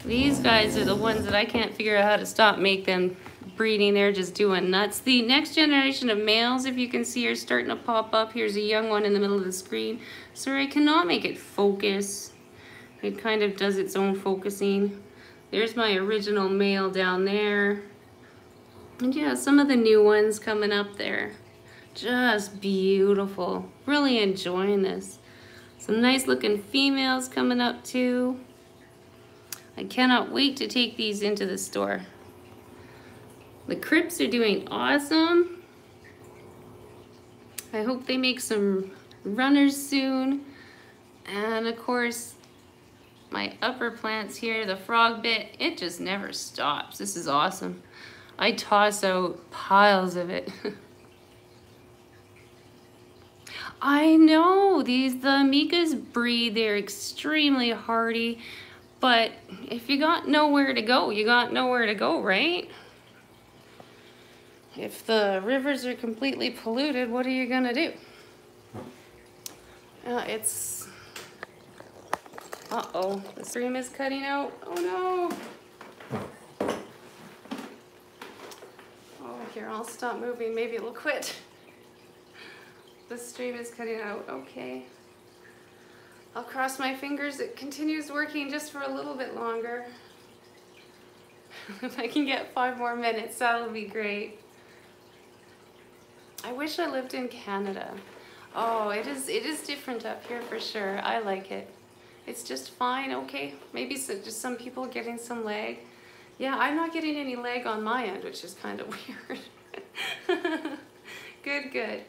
These guys are the ones that I can't figure out how to stop, make them breeding. They're just doing nuts. The next generation of males, if you can see, are starting to pop up. Here's a young one in the middle of the screen. Sorry, I cannot make it focus. It kind of does its own focusing. There's my original male down there. And yeah, some of the new ones coming up there. Just beautiful. Really enjoying this. Some nice looking females coming up too. I cannot wait to take these into the store. The Crips are doing awesome. I hope they make some runners soon. And of course, my upper plants here, the frog bit, it just never stops. This is awesome. I toss out piles of it. I know, the Amicas breed, they're extremely hardy, but if you got nowhere to go, you got nowhere to go, right? If the rivers are completely polluted, what are you gonna do? Uh-oh, the stream is cutting out. Oh no. Oh, here, I'll stop moving. Maybe it'll quit. The stream is cutting out. Okay. I'll cross my fingers. It continues working just for a little bit longer. If I can get 5 more minutes, that'll be great. I wish I lived in Canada. Oh, it is different up here for sure. I like it. It's just fine, okay. Maybe just some people getting some lag. Yeah, I'm not getting any lag on my end, which is kind of weird. Good, good.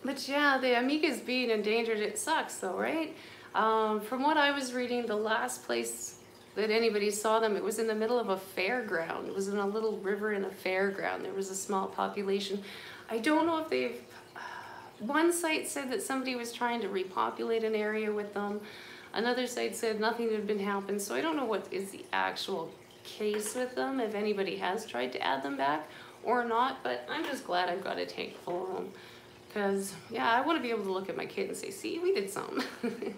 But yeah, the Amica's being endangered, it sucks though, right? From what I was reading, the last place that anybody saw them, it was in the middle of a fairground. It was in a little river in a fairground. There was a small population. I don't know if they've... One site said that somebody was trying to repopulate an area with them. Another site said nothing had been happened. So I don't know what is the actual case with them, if anybody has tried to add them back or not, but I'm just glad I've got a tank full of them. Because, yeah, I want to be able to look at my kid and say, see, we did something.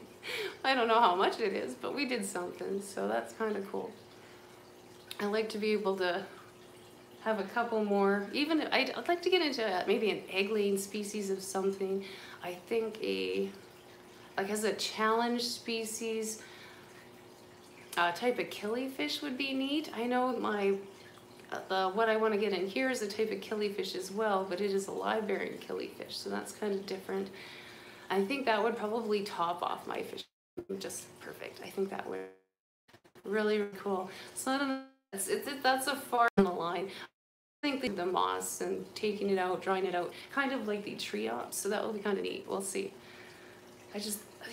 I don't know how much it is, but we did something, so that's kind of cool. I like to be able to have a couple more. Even I'd like to get into maybe an egg-laying species of something. I think like as a challenge species, type of killifish would be neat. I know what I want to get in here is a type of killifish as well, but it is a live-bearing killifish, so that's kind of different. I think that would probably top off my fish. Just perfect. I think that would really, really cool. So I don't know, that's a far on the line. I think the moss and taking it out, drying it out, kind of like the triops, so that will be kind of neat. We'll see.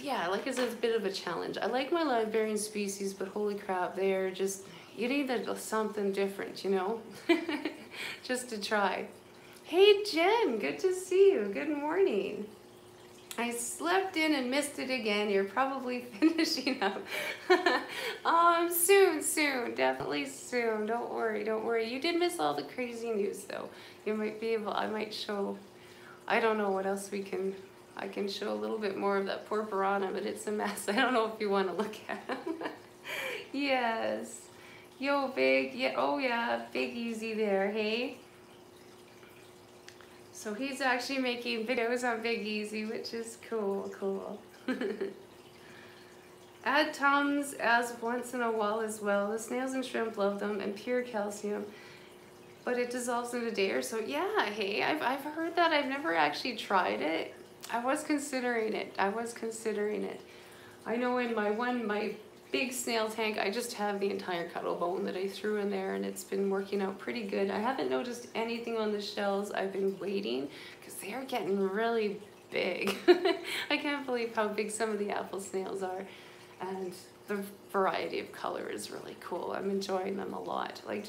Yeah, like it's a bit of a challenge. I like my live-bearing species, but holy crap, they're just, you need something different, you know? Just to try. Hey Jen, good to see you. Good morning. I slept in and missed it again. You're probably finishing up. Soon, definitely soon. Don't worry, don't worry. You did miss all the crazy news though. You might be able, I might show, I don't know what else I can show a little bit more of that poor piranha, but it's a mess. I don't know if you want to look at him. Yes. Yo, Big, yeah, oh yeah, Big Easy there, hey? So he's actually making videos on Big Easy, which is cool. Add Tums as once in a while as well. The snails and shrimp love them, and pure calcium. But it dissolves in a day or so. Yeah, hey, I've heard that. I've never actually tried it. I was considering it. I know in my big snail tank, I just have the entire cuttle bone that I threw in there, and it's been working out pretty good. I haven't noticed anything on the shells. I've been waiting because they are getting really big. I can't believe how big some of the apple snails are, and the variety of color is really cool. I'm enjoying them a lot. Like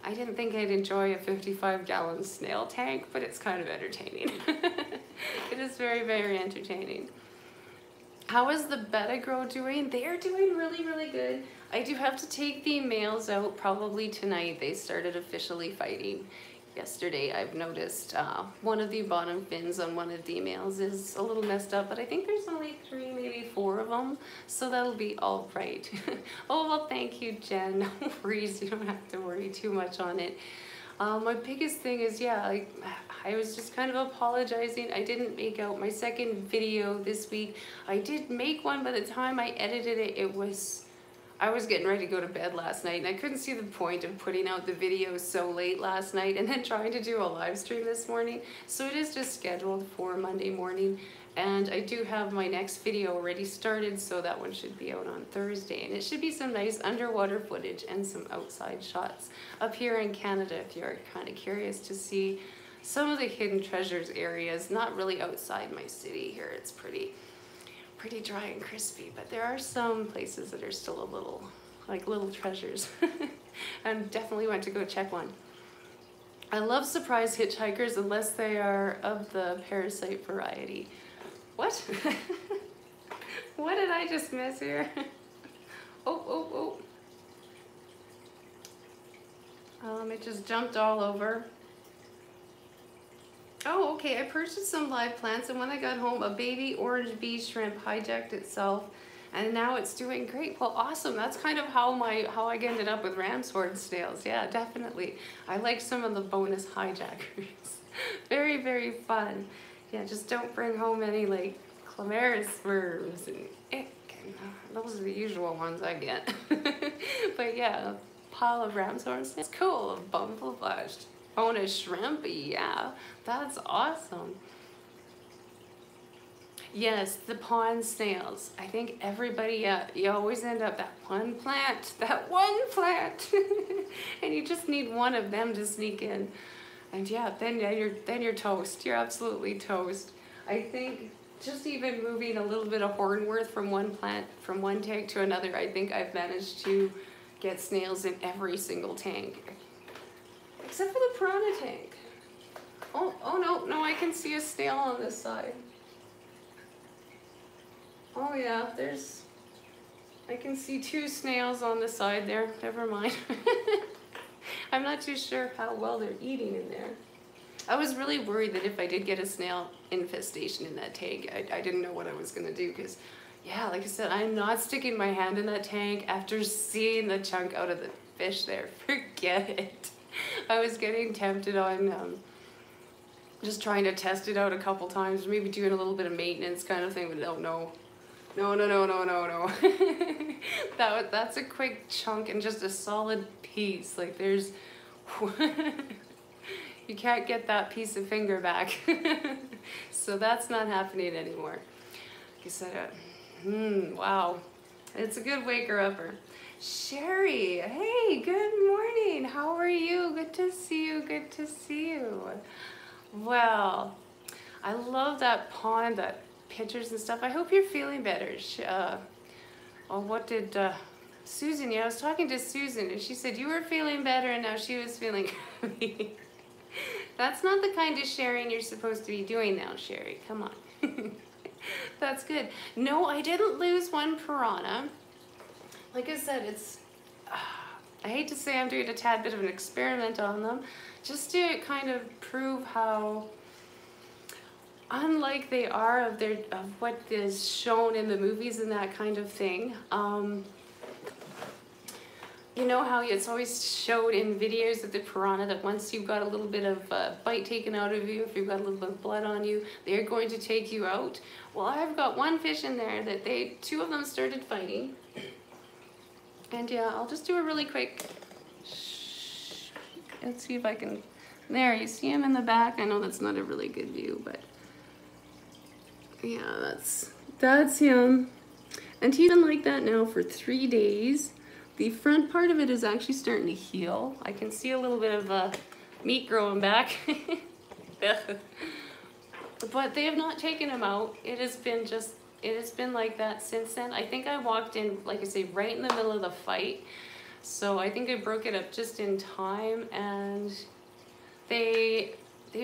I didn't think I'd enjoy a 55-gallon snail tank, but it's kind of entertaining. It is very, very entertaining. How is the Betagrow doing? They are doing really, really good. I do have to take the males out probably tonight. They started officially fighting yesterday. I've noticed one of the bottom fins on one of the males is a little messed up, but I think there's only 3, maybe 4 of them, so that'll be all right. Oh, well, thank you, Jen. No worries. You don't have to worry too much on it. My biggest thing is, yeah, I was just kind of apologizing. I didn't make out my second video this week. I did make one, by the time I edited it, it was I was getting ready to go to bed last night and I couldn't see the point of putting out the video so late last night and then trying to do a live stream this morning. So it is just scheduled for Monday morning, and I do have my next video already started, so that one should be out on Thursday. And it should be some nice underwater footage and some outside shots up here in Canada if you're kind of curious to see some of the hidden treasures areas. Not really outside my city here. It's pretty dry and crispy, but there are some places that are still a little, like little treasures. And definitely went to go check one. I love surprise hitchhikers unless they are of the parasite variety. What? What did I just miss here? Oh. It just jumped all over. Oh, okay, I purchased some live plants, and when I got home, a baby orange bee shrimp hijacked itself, and now it's doing great. Well, awesome. That's kind of how I ended up with ram's horn snails. Yeah, definitely. I like some of the bonus hijackers. Very, very fun. Yeah, just don't bring home any like Clemaris worms and ick, and those are the usual ones I get. But yeah, a pile of ram's horn snails. Cool. Bumbleflashed. Bonus shrimp, yeah, that's awesome. Yes, the pond snails. I think everybody, you always end up that one plant, and you just need one of them to sneak in, and yeah, then you're toast. You're absolutely toast. I think just even moving a little bit of hornworth from one plant, from one tank to another, I think I've managed to get snails in every single tank. Except for the piranha tank. Oh no, I can see a snail on this side. Oh yeah, I can see two snails on the side there. Never mind. I'm not too sure how well they're eating in there. I was really worried that if I did get a snail infestation in that tank, I didn't know what I was gonna do, because yeah, like I said, I'm not sticking my hand in that tank after seeing the chunk out of the fish there. Forget it. I was getting tempted on just trying to test it out a couple times, maybe doing a little bit of maintenance kind of thing, but no. That's a quick chunk and just a solid piece. Like there's, you can't get that piece of finger back. So that's not happening anymore. Like I said, wow, it's a good waker-upper. Sherry, hey, good morning. How are you? Good to see you. Good to see you. Well, I love that pond, that pictures and stuff. I hope you're feeling better. What did Susan? Yeah, I was talking to Susan, and she said you were feeling better, and now she was feeling crappy. That's not the kind of sharing you're supposed to be doing now, Sherry. Come on. That's good. No, I didn't lose one piranha. Like I said, I hate to say I'm doing a tad bit of an experiment on them, just to kind of prove how unlike they are of what is shown in the movies and that kind of thing. You know how it's always showed in videos of the piranha that once you've got a little bit of bite taken out of you, if you've got a little bit of blood on you, they're going to take you out. Well, I've got one fish in there that two of them started fighting. And yeah, I'll just do a really quick, let's see if I can, there, you see him in the back? I know that's not a really good view, but yeah, that's him. And he's been like that now for 3 days. The front part of it is actually starting to heal. I can see a little bit of meat growing back. But they have not taken him out. It has been like that since then. I think I walked in, like I say, right in the middle of the fight. So I think I broke it up just in time, and they've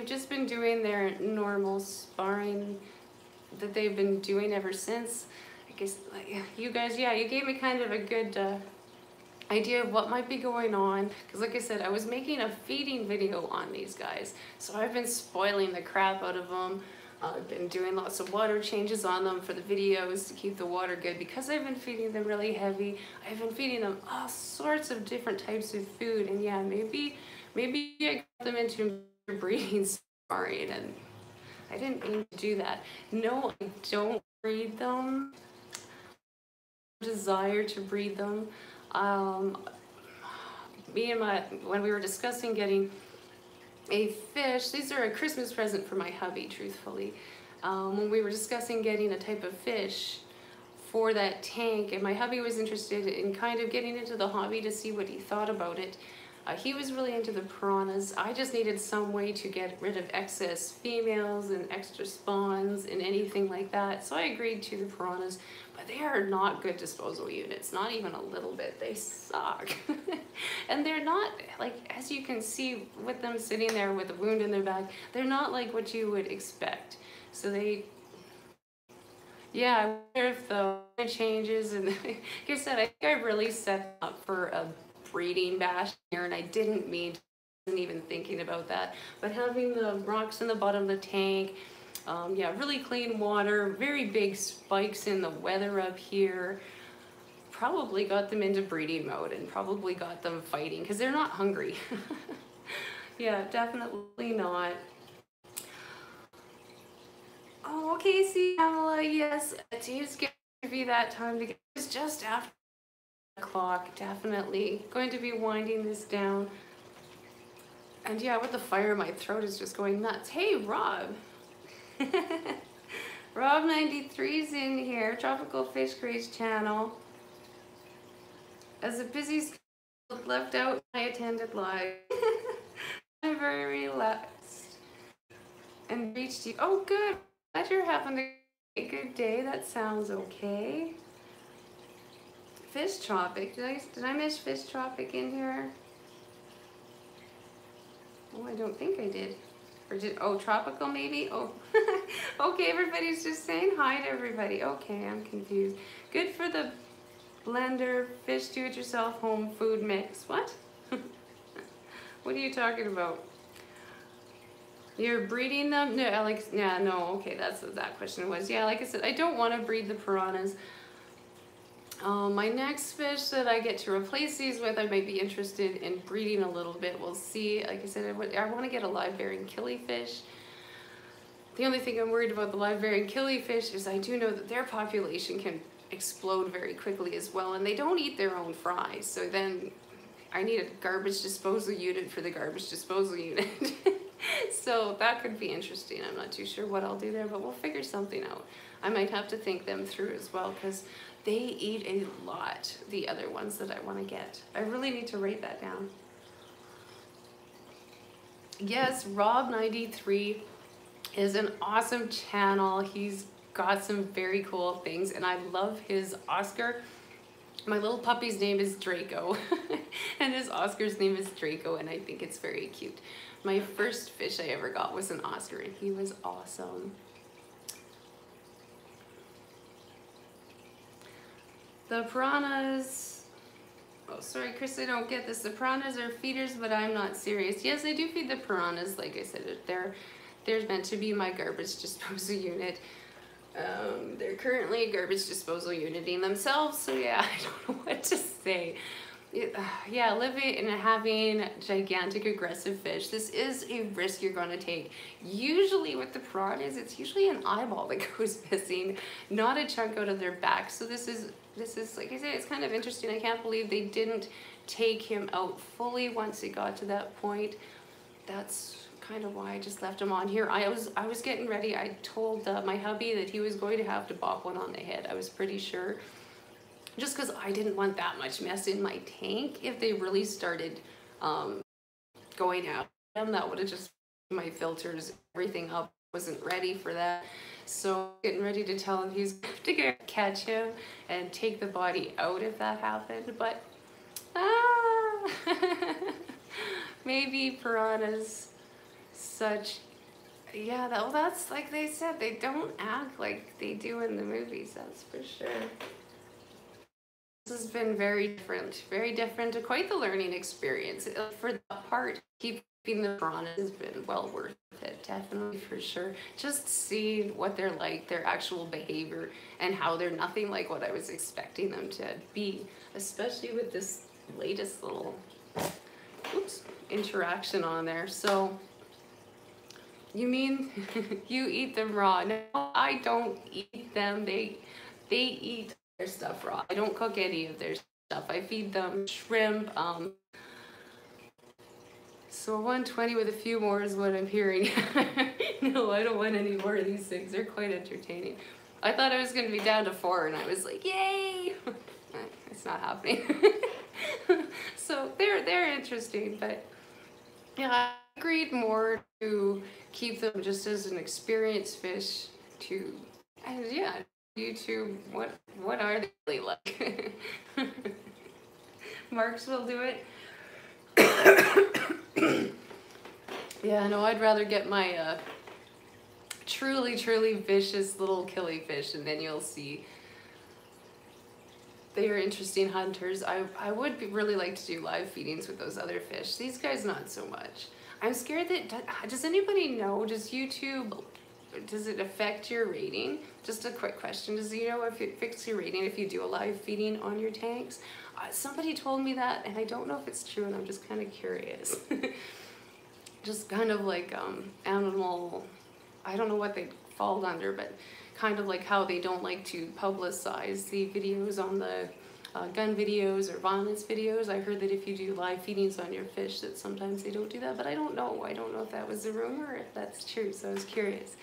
just been doing their normal sparring that they've been doing ever since. I guess, like, you guys, yeah, you gave me kind of a good idea of what might be going on, because like I said, I was making a feeding video on these guys, so I've been spoiling the crap out of them. I've been doing lots of water changes on them for the videos to keep the water good, because I've been feeding them really heavy. I've been feeding them all sorts of different types of food, and yeah, maybe I got them into breeding sparring, and I didn't mean to do that. No, I don't breed them. desire to breed them. When we were discussing getting a fish, these are a Christmas present for my hubby, truthfully. When we were discussing getting a type of fish for that tank, and my hubby was interested in kind of getting into the hobby to see what he thought about it. He was really into the piranhas. I just needed some way to get rid of excess females and extra spawns and anything like that. So I agreed to the piranhas, but they are not good disposal units, not even a little bit. They suck. And they're not, like, as you can see with them sitting there with a wound in their back, they're not like what you would expect. So they, yeah, I wonder if the weather changes, and like I said, I think I really set up for a breeding bash here, and I didn't mean to, wasn't even thinking about that. But having the rocks in the bottom of the tank, yeah, really clean water, very big spikes in the weather up here, probably got them into breeding mode and probably got them fighting because they're not hungry. Yeah, definitely not. Oh, okay, see, Pamela, yes, it's going to be that time to get, it's just after o'clock, definitely going to be winding this down. And yeah, with the fire, my throat is just going nuts. Hey, Rob. Rob 93's in here, Tropical Fish Craze channel. As a busy schedule left out, I attended live. I'm very relaxed and reached you. Oh, good. Glad you're having a good day. That sounds okay. Fish Tropic. Did I miss Fish Tropic in here? Oh, I don't think I did. Or did, oh, Tropical maybe? Oh, okay, everybody's just saying hi to everybody. Okay, I'm confused. Good for the blender, fish do-it-yourself home food mix. What? What are you talking about? You're breeding them? No, Alex, yeah, no, okay, that's what that question was. Yeah, like I said, I don't want to breed the piranhas. My next fish that I get to replace these with, I might be interested in breeding a little bit. We'll see. Like I said, I want to get a live-bearing killifish. The only thing I'm worried about the live-bearing killifish is I do know that their population can explode very quickly as well, and they don't eat their own fries. So then I need a garbage disposal unit for the garbage disposal unit. So that could be interesting. I'm not too sure what I'll do there, but we'll figure something out. I might have to think them through as well, because they eat a lot, the other ones that I want to get. I really need to write that down. Yes, Rob93 is an awesome channel. He's got some very cool things, and I love his Oscar. My little puppy's name is Draco, and his Oscar's name is Draco, and I think it's very cute. My first fish I ever got was an Oscar, and he was awesome. The piranhas, oh sorry Chris, I don't get this. The piranhas are feeders, but I'm not serious. Yes, I do feed the piranhas. Like I said, they're meant to be my garbage disposal unit. They're currently a garbage disposal unit in themselves, so yeah, I don't know what to say. Yeah, living and having gigantic aggressive fish, this is a risk you're going to take. Usually with the piranhas, it's usually an eyeball that goes missing, not a chunk out of their back. So this is like I said, it's kind of interesting. I can't believe they didn't take him out fully once it got to that point. That's kind of why I just left him on here. I was getting ready. I told my hubby that he was going to have to bop one on the head. I was pretty sure. Just because I didn't want that much mess in my tank. If they really started going out, that would have just my filters, everything up. Wasn't ready for that. So getting ready to tell him he's going to catch him and take the body out if that happened. But maybe piranhas, such, yeah, that's like they said, they don't act like they do in the movies, that's for sure. This has been very different, quite the learning experience. For that part, keeping the piranhas has been well worth it, definitely, for sure. Just seeing what they're like, their actual behavior, and how they're nothing like what I was expecting them to be, especially with this latest little, oops, interaction on there. So, you mean you eat them raw? No, I don't eat them. They eat their stuff raw. I don't cook any of their stuff. I feed them shrimp. So 120 with a few more is what I'm hearing. No, I don't want any more of these things. They're quite entertaining. I thought I was going to be down to 4, and I was like, yay! It's not happening. So they're interesting, but yeah, I agreed more to keep them just as an experienced fish to, and yeah, YouTube, what are they really like? Marks will do it. Yeah, no, I'd rather get my truly vicious little killifish, and then you'll see they are interesting hunters. I would really like to do live feedings with those other fish. These guys, not so much. I'm scared that, does anybody know, does YouTube, does it affect your rating? Just a quick question. Does you know if it affects your rating if you do a live feeding on your tanks? Somebody told me that, and I don't know if it's true, and I'm just kind of curious. Just kind of like animal, I don't know what they fall under, but kind of like how they don't like to publicize the videos on the gun videos or violence videos. I heard that if you do live feedings on your fish that sometimes they don't do that, but I don't know. I don't know if that was a rumor or if that's true, so I was curious.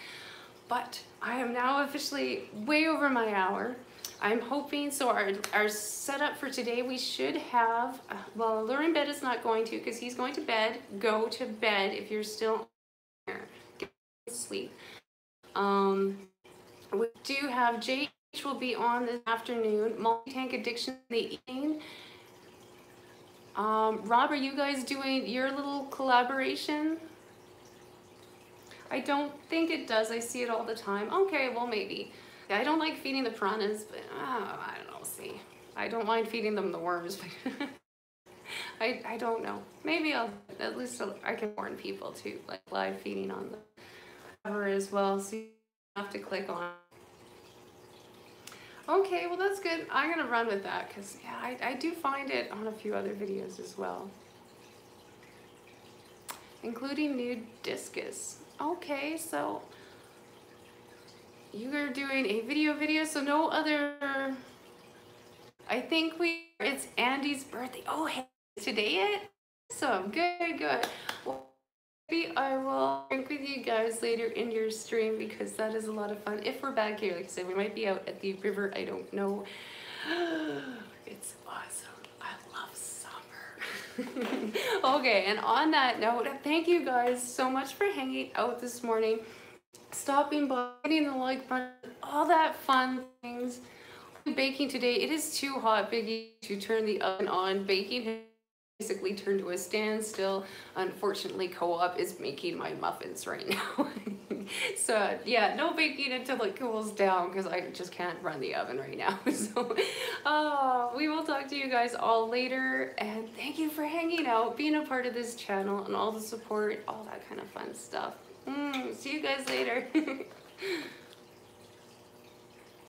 But I am now officially way over my hour. I'm hoping, so our setup for today, we should have, well, Luring Bed is not going to because he's going to bed. Go to bed if you're still here. Get sleep. We do have JH will be on this afternoon. Multi-tank addiction in the evening. Rob, are you guys doing your little collaboration? I don't think it does. I see it all the time. Okay, well maybe. I don't like feeding the piranhas, but I don't know, see. I don't mind feeding them the worms, but I don't know. Maybe I'll, at least I can warn people too, like live feeding on the cover as well, so you have to click on. Okay, well that's good. I'm gonna run with that, because yeah, I do find it on a few other videos as well. Including nude discus. Okay, so you are doing a video, so no other, I think it's Andy's birthday. Oh, hey, today it? So good. Well, maybe I will drink with you guys later in your stream because that is a lot of fun. If we're back here, like I said, we might be out at the river, I don't know. It's awesome. I love summer. Okay, and on that note, thank you guys so much for hanging out this morning. Stopping by, hitting the like button, all that fun things. Baking today, it is too hot, Biggie, to turn the oven on. Baking has basically turned to a standstill. Unfortunately, Co-op is making my muffins right now. So yeah, no baking until it cools down because I just can't run the oven right now. So we will talk to you guys all later, and thank you for hanging out, being a part of this channel, and all the support, all that kind of fun stuff. See you guys later.